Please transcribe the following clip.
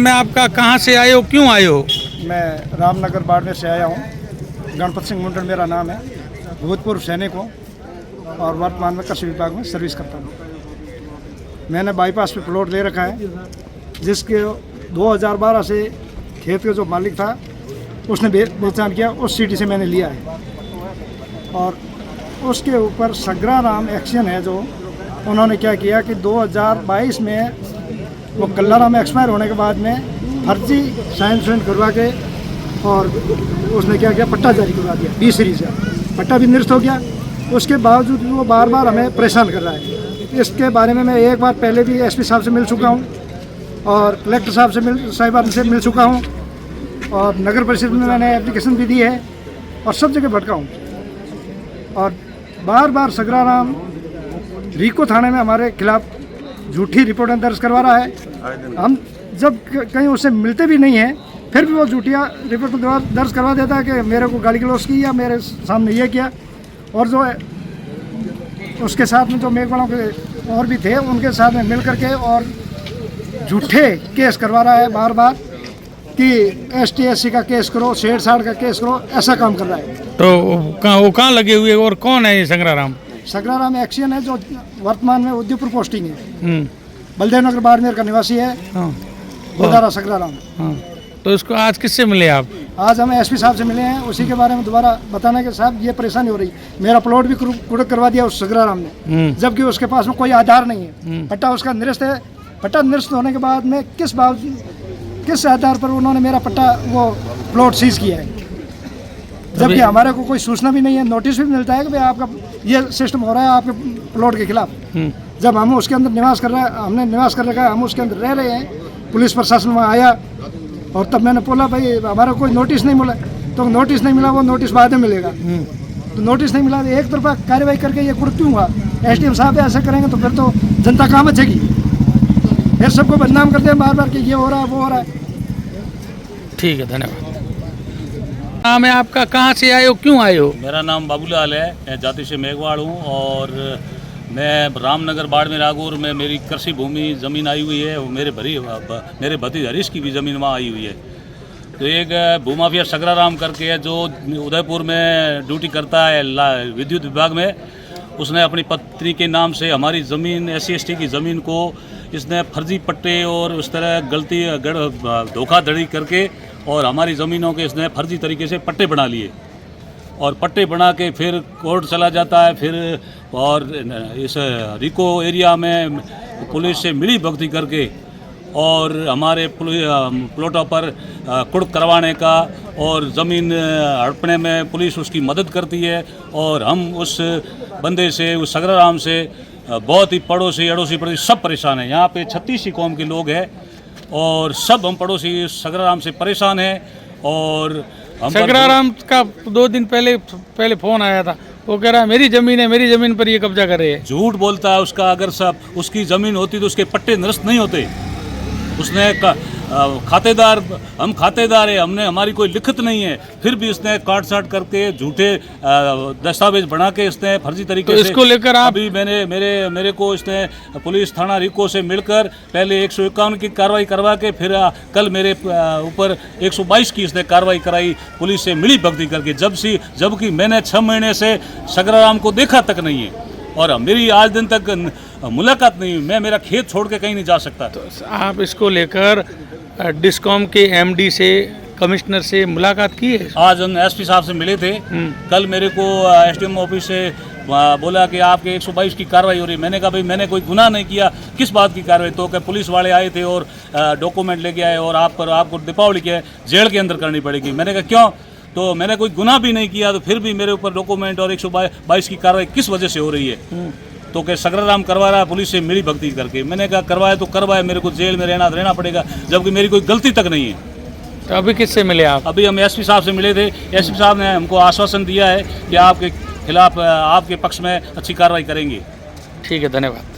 नाम है आपका? कहाँ से आए हो, क्यों आए हो? मैं रामनगर बाड़मेर से आया हूँ। गणपत सिंह मुंडन मेरा नाम है। भूतपूर्व सैनिक हूँ और वर्तमान में कृषि विभाग में सर्विस करता हूँ। मैंने बाईपास पे प्लॉट ले रखा है, जिसके 2012 से खेत का जो मालिक था उसने बेचान किया, उस सिटी से मैंने लिया है। और उसके ऊपर सगराराम एक्शन है, जो उन्होंने क्या किया कि 2022 में वो कल्लाराम एक्सपायर होने के बाद में फर्जी साइन करवा के और उसने क्या किया, पट्टा जारी करवा दिया 20 सीरीज का। पट्टा भी निरस्त हो गया। उसके बावजूद वो बार बार हमें परेशान कर रहा है। इसके बारे में मैं एक बार पहले भी एसपी साहब से मिल चुका हूँ और कलेक्टर साहब से मिल चुका हूँ और नगर परिषद में मैंने एप्लीकेशन भी दी है और सब जगह भटका हूँ। और बार बार सगराराम रीको थाने में हमारे खिलाफ झूठी रिपोर्टें दर्ज करवा रहा है। हम जब कहीं उससे मिलते भी नहीं हैं, फिर भी वो झूठिया रिपोर्ट दर्ज करवा देता है कि मेरे को गाली गलौज की या मेरे सामने ये किया। और जो है उसके साथ में जो मेघवालों के और भी थे, उनके साथ में मिल करके और झूठे केस करवा रहा है बार बार कि ST/SC का केस करो, छेड़छाड़ का केस करो, ऐसा काम कर रहा है। तो वो कहाँ लगे हुए और कौन है ये सगराराम? सगराराम एक्शन है, जो वर्तमान में उदयपुर पोस्टिंग है। बलदेव नगर बाड़मेर का निवासी है। गोदारा सगराराम। तो इसको आज किससे मिले आप? आज हम एसपी साहब से मिले हैं, उसी के बारे में दोबारा बताना कि साहब ये परेशानी हो रही है। मेरा प्लॉट भी कुड़क करवा दिया उस सगराराम ने, जबकि उसके पास में कोई आधार नहीं है। पट्टा उसका निरस्त है। पट्टा निरस्त होने के बाद में किस आधार पर उन्होंने मेरा पट्टा वो प्लॉट सीज किया है, जबकि हमारे को कोई सूचना भी नहीं है। नोटिस भी मिलता है कि भाई आपका ये सिस्टम हो रहा है आपके प्लॉट के खिलाफ। जब हम उसके अंदर हमने निवास कर रखा है, हम उसके अंदर रह रहे हैं। पुलिस प्रशासन वहाँ आया और तब मैंने बोला भाई हमारा कोई नोटिस नहीं मिला। तो नोटिस नहीं मिला, वो नोटिस बाद में मिलेगा। तो नोटिस नहीं मिला, एक तरफा कार्रवाई करके ये कुड़क क्यों हुआ? SDM साहब ऐसे करेंगे तो फिर तो जनता कहाँ बचेगी? फिर सबको बदनाम करते हैं बार बार कि ये हो रहा है वो हो रहा है। ठीक है, धन्यवाद। नाम है आपका? कहाँ से आए हो, क्यों आए हो? मेरा नाम बाबूलाल है। मैं जाति से मेघवाड़ हूँ और मैं रामनगर बाड़मेर आगूर में मेरी कृषि भूमि ज़मीन आई हुई है। वो मेरे भतीज हरीश की भी ज़मीन वहाँ आई हुई है। तो एक भूमाफिया सगराराम करके है, जो उदयपुर में ड्यूटी करता है विद्युत विभाग में। उसने अपनी पत्नी के नाम से हमारी ज़मीन SC/ST की ज़मीन को इसने फर्जी पट्टे और उस तरह धोखाधड़ी करके और हमारी ज़मीनों के इसने फर्जी तरीके से पट्टे बना लिए और पट्टे बना के फिर कोर्ट चला जाता है। फिर और इस रीको एरिया में पुलिस से मिली भगती करके और हमारे प्लॉटों पर कुड़क करवाने का और ज़मीन हड़पने में पुलिस उसकी मदद करती है। और हम उस बंदे से, उस सगराराम से बहुत ही पड़ोसी अड़ोसी सब परेशान हैं। यहाँ पे 36 कौम के लोग हैं और सब हम पड़ोसी सगराराम से परेशान हैं। और सगराराम का 2 दिन पहले फोन आया था, वो कह रहा है मेरी ज़मीन है, मेरी ज़मीन पर ये कब्जा कर रहे हैं। झूठ बोलता है उसका। अगर सब उसकी ज़मीन होती तो उसके पट्टे निरस्त नहीं होते। उसने खातेदार, हम खातेदार है, हमारी कोई लिखित नहीं है, फिर भी इसने काट साट करके झूठे दस्तावेज बना के इसने फर्जी तरीके तो इसको लेकर आप अभी मेरे को इसने पुलिस थाना रीको से मिलकर पहले 151 की कार्रवाई करवा के फिर कल मेरे ऊपर 122 की इसने कार्रवाई कराई पुलिस से मिली भगती करके, जबकि मैंने 6 महीने से सगराराम को देखा तक नहीं है और मेरी आज दिन तक मुलाकात नहीं हुई। मैं मेरा खेत छोड़ के कहीं नहीं जा सकता। तो आप इसको लेकर डिस्कॉम के MD से, कमिश्नर से मुलाकात की है? आज हम SP साहब से मिले थे। कल मेरे को SDM ऑफिस से बोला कि आपके 122 की कार्रवाई हो रही। मैंने कहा भाई मैंने कोई गुनाह नहीं किया, किस बात की कार्रवाई? तो क्या पुलिस वाले आए थे और डॉक्यूमेंट लेके आए और आपको दीपावली के जेल के अंदर करनी पड़ेगी। मैंने कहा क्यों? तो मैंने कोई गुनाह भी नहीं किया, तो फिर भी मेरे ऊपर डॉक्यूमेंट और 122 की कार्रवाई किस वजह से हो रही है? तो क्या सगराराम करवा रहा है पुलिस से मिली भगती करके। मैंने कहा करवाए तो करवाए, मेरे को जेल में रहना पड़ेगा, जबकि मेरी कोई गलती तक नहीं है। तो अभी किससे मिले आप? अभी हम SP साहब से मिले थे। SP साहब ने हमको आश्वासन दिया है कि आपके खिलाफ, आपके पक्ष में अच्छी कार्रवाई करेंगे। ठीक है, धन्यवाद।